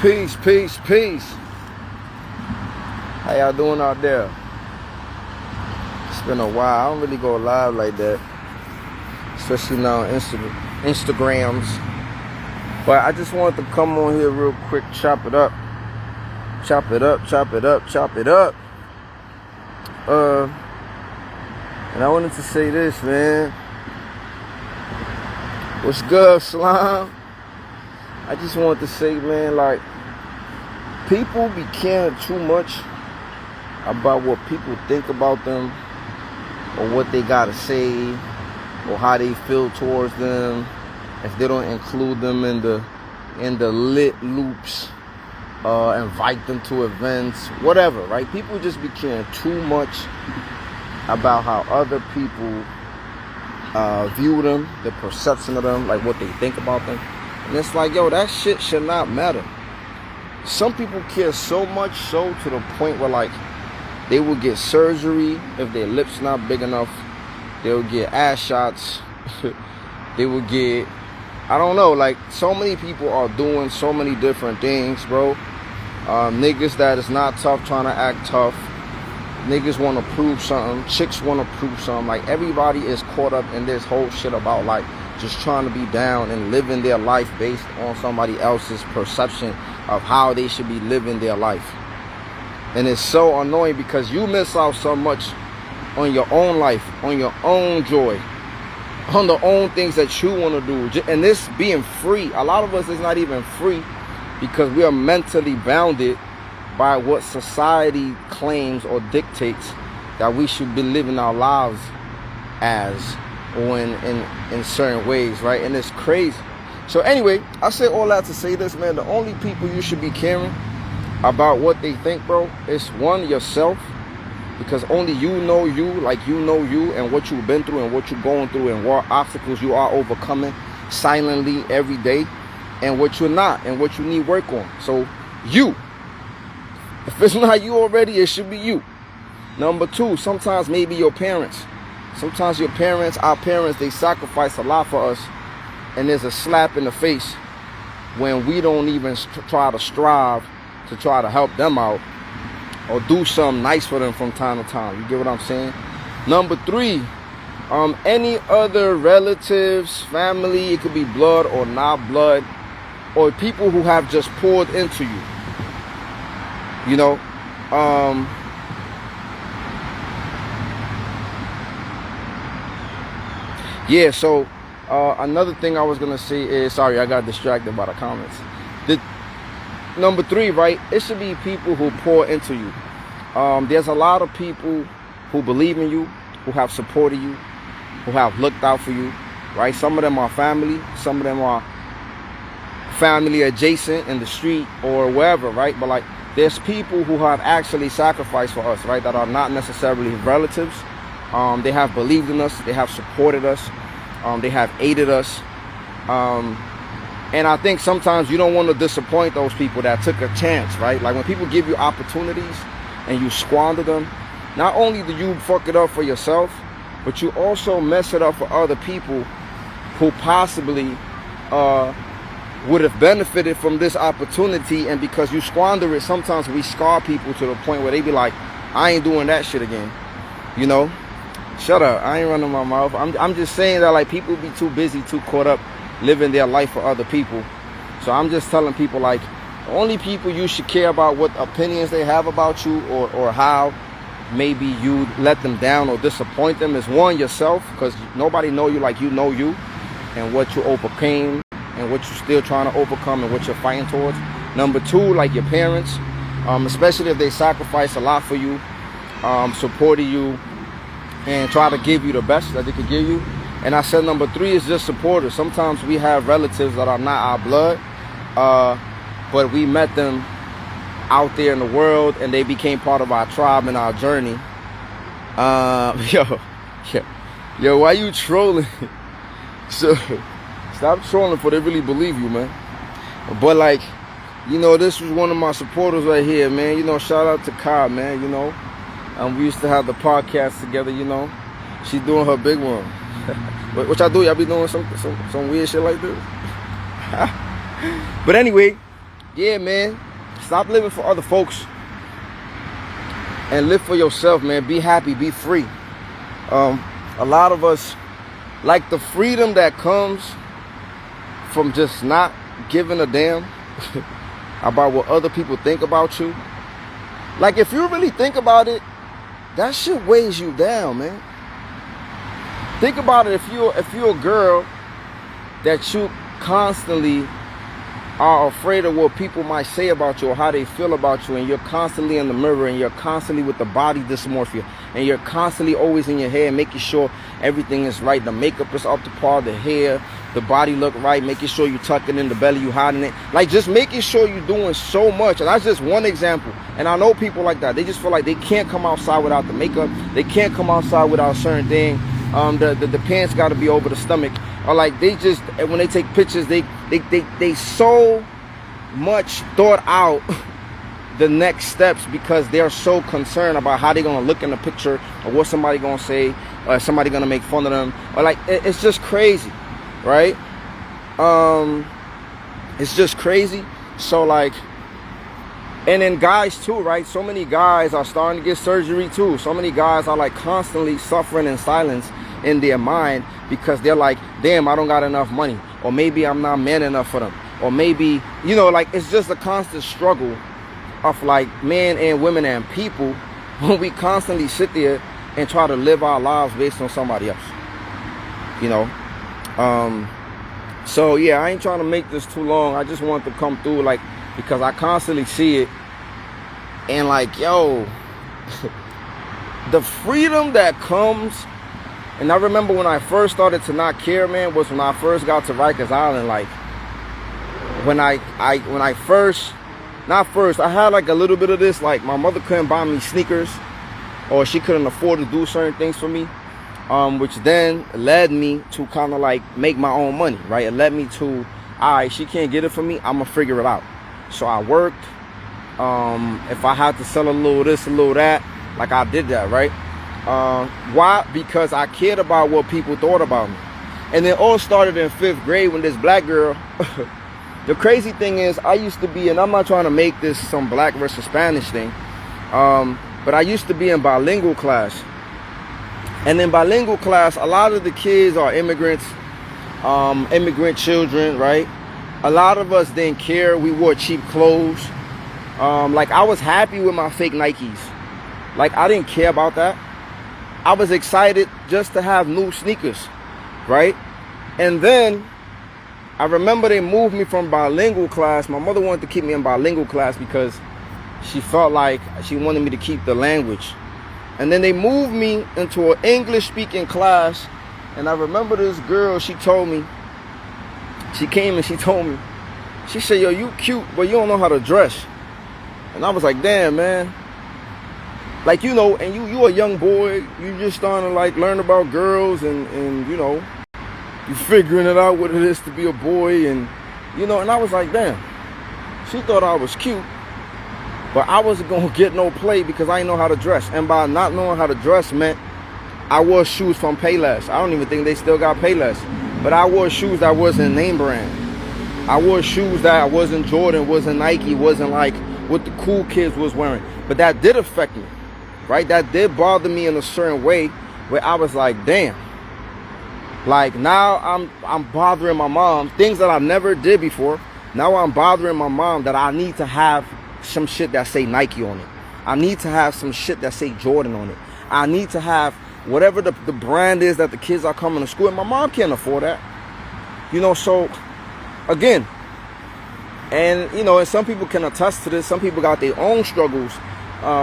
Peace, peace, peace. How y'all doing out there? It's been a while. I don't really go live like that, especially now on Instagrams. But I just wanted to come on here real quick, chop it up. Chop it up, chop it up, chop it up. And I wanted to say this, man. What's good, Slime? I just wanted to say, man, like, people be caring too much about what people think about them or what they gotta say or how they feel towards them if they don't include them in the lit loops, invite them to events, whatever, right? People just be caring too much about how other people view them, the perception of them, like what they think about them. And it's like, yo, that shit should not matter. Some people care so much so to the point where, like, they will get surgery if their lips not big enough. They'll get ass shots. They will get, I don't know, like, so many people are doing so many different things, bro. Niggas that is not tough trying to act tough. Niggas want to prove something. Chicks want to prove something. Like, everybody is caught up in this whole shit about, like, just trying to be down and living their life based on somebody else's perception of how they should be living their life. And it's so annoying because you miss out so much on your own life, on your own joy, on the own things that you want to do. And this being free, a lot of us is not even free because we are mentally bounded by what society claims or dictates that we should be living our lives as, or in certain ways, right? And it's crazy. So anyway, I say all that to say this, man. The only people you should be caring about what they think, bro, is one, yourself. Because only you know you, like you know you, and what you've been through and what you're going through and what obstacles you are overcoming silently every day, and what you're not and what you need work on. So you. If it's not you already, it should be you. Number two, sometimes maybe your parents. Sometimes your parents, our parents, they sacrifice a lot for us. And there's a slap in the face when we don't even try to strive to try to help them out or do something nice for them from time to time. You get what I'm saying? Number three, any other relatives, family, it could be blood or not blood, or people who have just poured into you. You know, yeah, so another thing I was going to say is, sorry, I got distracted by the comments. Number three, right, it should be people who pour into you. There's a lot of people who believe in you, who have supported you, who have looked out for you, right? Some of them are family, some of them are family adjacent in the street or wherever, right? But, like, there's people who have actually sacrificed for us, right, that are not necessarily relatives. They have believed in us. They have supported us. They have aided us. And I think sometimes you don't want to disappoint those people that took a chance, right? Like, when people give you opportunities and you squander them, not only do you fuck it up for yourself, but you also mess it up for other people who possibly would have benefited from this opportunity. And because you squander it, sometimes we scar people to the point where they be like, I ain't doing that shit again, you know? Shut up, I ain't running my mouth. I'm just saying that, like, people be too busy, too caught up living their life for other people. So I'm just telling people, like, the only people you should care about what opinions they have about you or how maybe you let them down or disappoint them is one, yourself, because nobody know you like you know you and what you overcame and what you're still trying to overcome and what you're fighting towards. Number two, like, your parents, especially if they sacrifice a lot for you, supported you, and try to give you the best that they could give you. And I said number three is just supporters. Sometimes we have relatives that are not our blood, but we met them out there in the world and they became part of our tribe and our journey. Yo, why you trolling? So stop trolling before they really believe you, man. But, like, you know, this was one of my supporters right here, man. You know, shout out to Kai, man, you know. We used to have the podcast together, you know. She's doing her big one. What y'all do? Y'all be doing some weird shit like this? But anyway, yeah, man, stop living for other folks and live for yourself, man. Be happy, be free. A lot of us like the freedom that comes from just not giving a damn about what other people think about you. Like, if you really think about it, that shit weighs you down, man. Think about it. If you're a girl that you constantly are afraid of what people might say about you or how they feel about you, and you're constantly in the mirror and you're constantly with the body dysmorphia and you're constantly always in your head making sure everything is right, the makeup is up to par, the hair, the body look right, making sure you tucking in the belly, you hiding it, like just making sure you're doing so much. And that's just one example. And I know people like that. They just feel like they can't come outside without the makeup, they can't come outside without certain thing. The pants got to be over the stomach, or like they just, when they take pictures, they so much thought out the next steps because they're so concerned about how they're gonna look in the picture or what somebody gonna say, or somebody gonna make fun of them, or like it's just crazy, right? It's just crazy. So like, and then guys too, right? So many guys are starting to get surgery too. So many guys are like constantly suffering in silence in their mind because they're like, damn, I don't got enough money, or maybe I'm not man enough for them, or maybe, you know, like it's just a constant struggle of like men and women and people when we constantly sit there and try to live our lives based on somebody else, you know. So yeah, I ain't trying to make this too long. I just want to come through, like, because I constantly see it, and like, yo, the freedom that comes. And I remember when I first started to not care, man, was when I first got to Rikers Island. Like, when I had like a little bit of this, like my mother couldn't buy me sneakers, or she couldn't afford to do certain things for me, which then led me to kind of like make my own money, right? It led me to, all right, she can't get it for me, I'm gonna figure it out. So I worked. If I had to sell a little this, a little that, like I did that, right? Why? Because I cared about what people thought about me. And it all started in 5th grade when this black girl, the crazy thing is, I used to be, and I'm not trying to make this some black versus Spanish thing, but I used to be in bilingual class. And in bilingual class, a lot of the kids are immigrants, immigrant children, right? A lot of us didn't care. We wore cheap clothes. Like, I was happy with my fake Nikes. Like, I didn't care about that. I was excited just to have new sneakers, right? And then I remember they moved me from bilingual class. My mother wanted to keep me in bilingual class because she felt like she wanted me to keep the language. And then they moved me into an English-speaking class. And I remember this girl, she told me, she came and she told me, she said, yo, you cute, but you don't know how to dress. And I was like, damn, man. Like, you know, and you a young boy, you just starting to like learn about girls, and you know, you figuring it out what it is to be a boy, and you know, and I was like, damn, she thought I was cute, but I wasn't gonna get no play because I didn't know how to dress. And by not knowing how to dress meant I wore shoes from Payless. I don't even think they still got Payless, but I wore shoes that wasn't name brand. I wore shoes that wasn't Jordan, wasn't Nike, wasn't like what the cool kids was wearing. But that did affect me. Right, that did bother me in a certain way where I was like, damn, like now I'm bothering my mom, things that I never did before. Now I'm bothering my mom that I need to have some shit that say Nike on it. I need to have some shit that say Jordan on it. I need to have whatever the brand is that the kids are coming to school, and my mom can't afford that. You know, so again, and you know, and some people can attest to this. Some people got their own struggles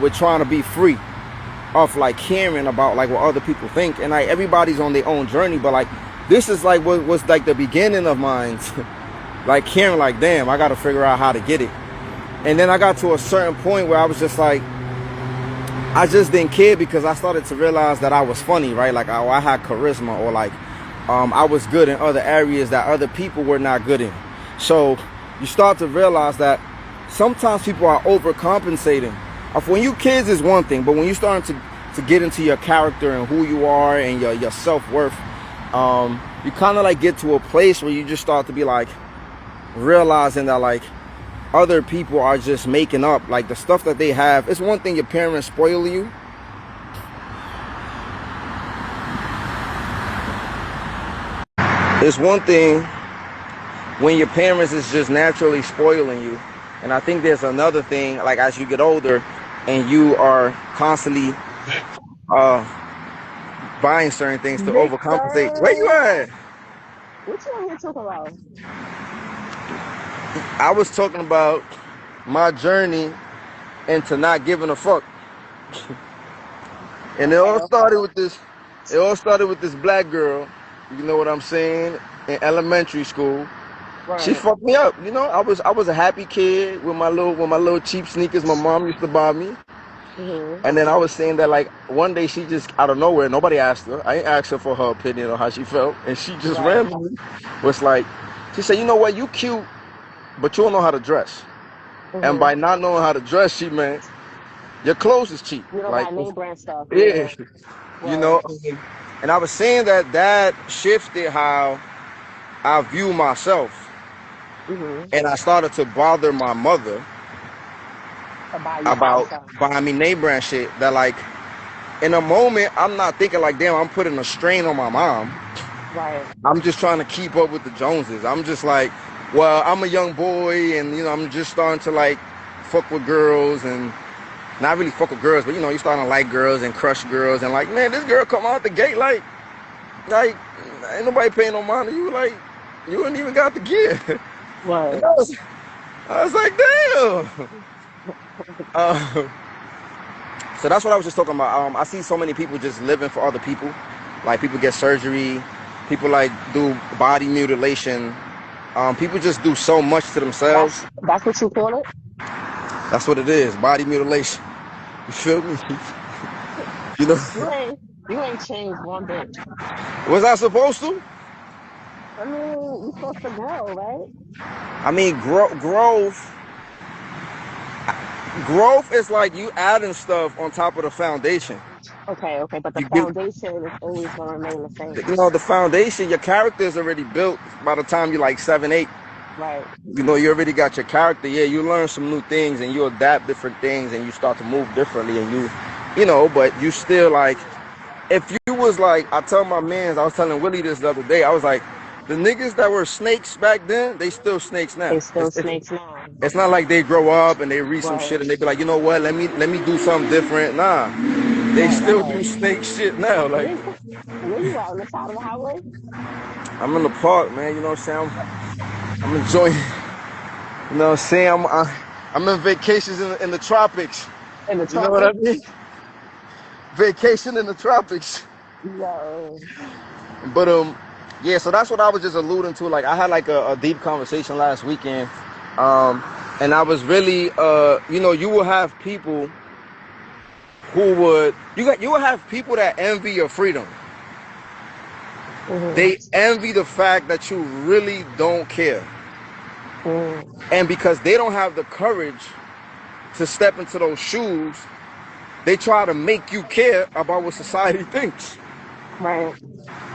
with trying to be free of like caring about like what other people think, and like everybody's on their own journey, but like this is like what was like the beginning of mine. Like caring, like, damn, I gotta figure out how to get it. And then I got to a certain point where I was just like, I just didn't care because I started to realize that I was funny, right? Like I had charisma, or like I was good in other areas that other people were not good in. So you start to realize that sometimes people are overcompensating. When you kids is one thing, but when you starting to get into your character and who you are and your self-worth, you kind of like get to a place where you just start to be like realizing that like other people are just making up. Like the stuff that they have. It's one thing your parents spoil you. It's one thing when your parents is just naturally spoiling you. And I think there's another thing, like as you get older and you are constantly buying certain things to overcompensate. Where you at? What you want me to talk about? I was talking about my journey into not giving a fuck. And it Okay, all started okay. with this. It all started with this black girl. You know what I'm saying? In elementary school, she Right. fucked me up. You know, I was a happy kid with my little cheap sneakers my mom used to buy me. Mhm. And then I was saying that like one day she just out of nowhere, nobody asked her. I ain't asked her for her opinion on how she felt, and she just Right. randomly was like, she said, "You know what? You cute, but you don't know how to dress." And Mhm. by not knowing how to dress, she meant your clothes is cheap. You don't Like, buy name brand stuff. yeah, Yeah. you Right. know. And I was saying that that shifted how I view myself, Mhm. and I started to bother my mother To buy you certain about stuff. buying me name brand shit. That like in a moment, I'm not thinking like, damn, I'm putting a strain on my mom. Right. I'm just trying to keep up with the Joneses. I'm just like, well, I'm a young boy, and you know, I'm just starting to like fuck with girls, and not really fuck with girls, but you know, you starting to like girls and crush girls, and like, man, this girl come out the gate like, ain't nobody paying no mind to you, like, you ain't even got the gear. And Right. I was like, damn. Uh, so that's what I was just talking about. I see so many people just living for other people, like people get surgery, people like do body mutilation. People just do so much to themselves. That's what you call it? That's what it is, body mutilation. You feel me? You know, You ain't changed one bit. was I supposed to? I mean, you're supposed to grow, right? I mean, growth is like you adding stuff on top of the foundation. Okay, okay, but the You give, foundation is always gonna remain the same. you know, the foundation. Your character is already built by the time you're like 7, 8. Right. You know, you already got your character. Yeah, you learn some new things and you adapt different things and you start to move differently and you know, but you still like, if you was like, I tell my mans, I was telling Willie this the other day, I was like, the niggas that were snakes back then, they still snakes now. They still snakes now. It's not like they grow up and they read some Right. shit and they be like, you know what, let me do something different. Nah, they Right, right, still right. do snake shit now. Like, Where you at on the side of the highway? I'm in the park, man, you know what I'm saying? I'm enjoying, you know what I'm saying? I'm in vacations in the tropics. In the You know what I tropics? mean? Vacation in the tropics. Yo. But yeah, so that's what I was just alluding to. Like I had like a deep conversation last weekend. Um and I was really you know, you will have people who would you will have people that envy your freedom. Hmm. They envy the fact that you really don't care. Hmm. And because they don't have the courage to step into those shoes, they try to make you care about what society thinks. Right.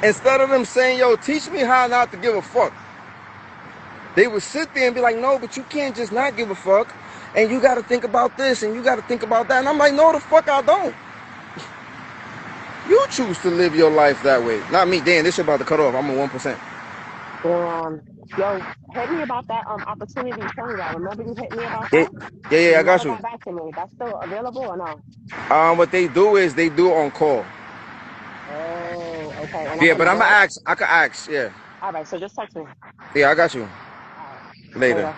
Instead of them saying, yo, teach me how not to give a fuck. They would sit there and be like, no, but you can't just not give a fuck. And you got to think about this and you got to think about that. And I'm like, no, the fuck I don't. You choose to live your life that way. Not me. Damn, this shit about to cut off. I'm a 1%. Um, yo, hit me about that opportunity Trinidad. Remember you hit me about Yeah, that? yeah, You I got never you. got back to me. That's still available or no? What they do is they do it on call. Oh, okay. And I Yeah, can but I'm gonna go? ask. I could ask. Yeah. All right, so just text me. Yeah, I got you. All right. Later. Later.